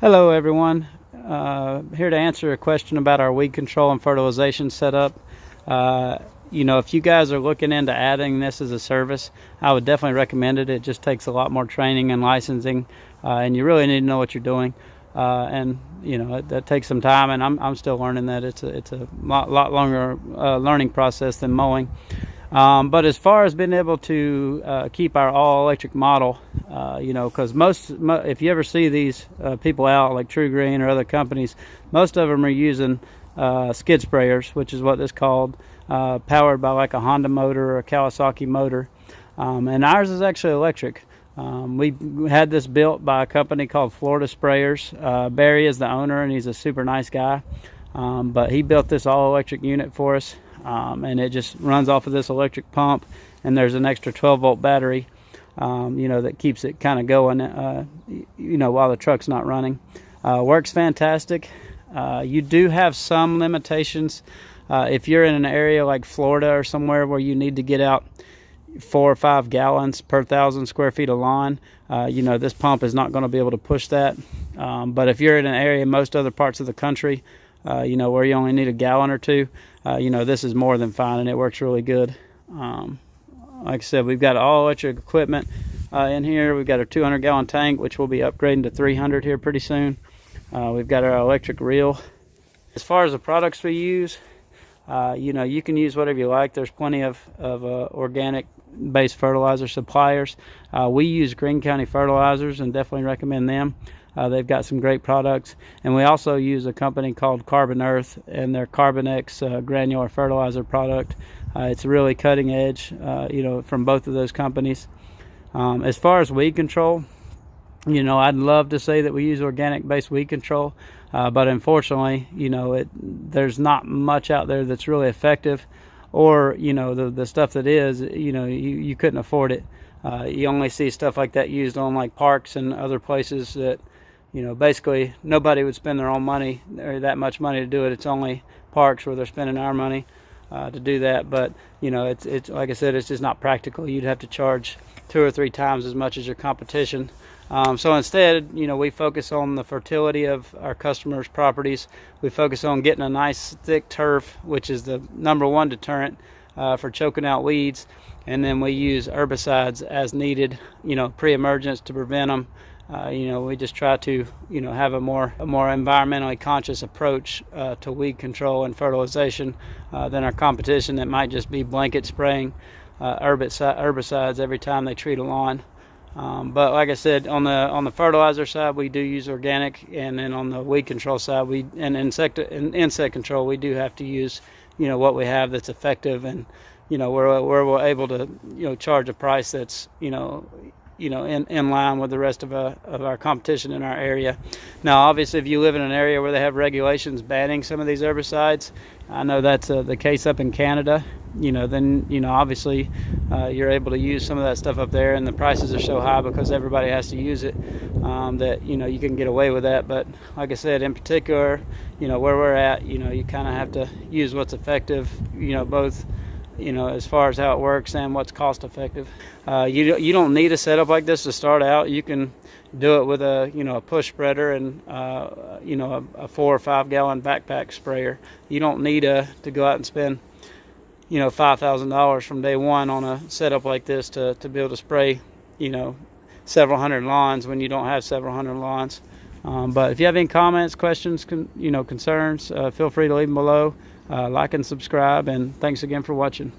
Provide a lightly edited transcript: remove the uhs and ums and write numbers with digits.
Hello everyone, here to answer a question about our weed control and fertilization setup. If you guys are looking into adding this as a service, I would definitely recommend it. It just takes a lot more training and licensing, and you really need to know what you're doing. That takes some time, and I'm still learning that. It's a lot longer learning process than mowing. But as far as being able to keep our all-electric model, because if you ever see these people out like True Green or other companies, most of them are using skid sprayers, which is what this called, powered by like a Honda motor or a Kawasaki motor. And ours is actually electric. We had this built by a company called Florida Sprayers. Barry is the owner, and he's a super nice guy. But he built this all-electric unit for us. And it just runs off of this electric pump, and there's an extra 12-volt battery, that keeps it kind of going, while the truck's not running. Works fantastic. You do have some limitations. If you're in an area like Florida or somewhere where you need to get out 4 or 5 gallons per 1,000 square feet of lawn, this pump is not going to be able to push that. But if you're in an area, most other parts of the country, where you only need a gallon or two, this is more than fine, and it works really good. Like I said, we've got all electric equipment in here. We've got a 200-gallon tank, which we'll be upgrading to 300 here pretty soon. We've got our electric reel. As far as the products we use, you can use whatever you like. There's plenty of organic-based fertilizer suppliers. We use Greene County Fertilizers and definitely recommend them. They've got some great products, and we also use a company called Carbon Earth and their Carbon X granular fertilizer product. It's really cutting edge, from both of those companies. As far as weed control, I'd love to say that we use organic-based weed control, but unfortunately, there's not much out there that's really effective, or the stuff that is, you couldn't afford it. You only see stuff like that used on like parks and other places that, basically nobody would spend their own money or that much money to do it. It's only parks where they're spending our money to do that. But it's like I said, it's just not practical. You'd have to charge 2 or 3 times as much as your competition. So instead, we focus on the fertility of our customers' properties. We focus on getting a nice thick turf, which is the #1 deterrent for choking out weeds. And then we use herbicides as needed, pre-emergence to prevent them. We just try to, have a more environmentally conscious approach to weed control and fertilization than our competition that might just be blanket spraying herbicides every time they treat a lawn. But like I said, on the fertilizer side, we do use organic, and then on the weed control side, insect control, we do have to use, what we have that's effective, and we're able to charge a price that's in line with the rest of our competition in our area. Now, obviously, if you live in an area where they have regulations banning some of these herbicides, I know that's the case up in Canada. Then obviously you're able to use some of that stuff up there, and the prices are so high because everybody has to use it that you can get away with that. But like I said, in particular, where we're at, you kind of have to use what's effective, both as far as how it works and what's cost effective. You don't need a setup like this to start out. You can do it with a push spreader and a 4 or 5 gallon backpack sprayer. You don't need to go out and spend $5,000 from day one on a setup like this to be able to spray several hundred lawns when you don't have several hundred lawns. But if you have any comments, questions, concerns, feel free to leave them below. Like and subscribe, and thanks again for watching.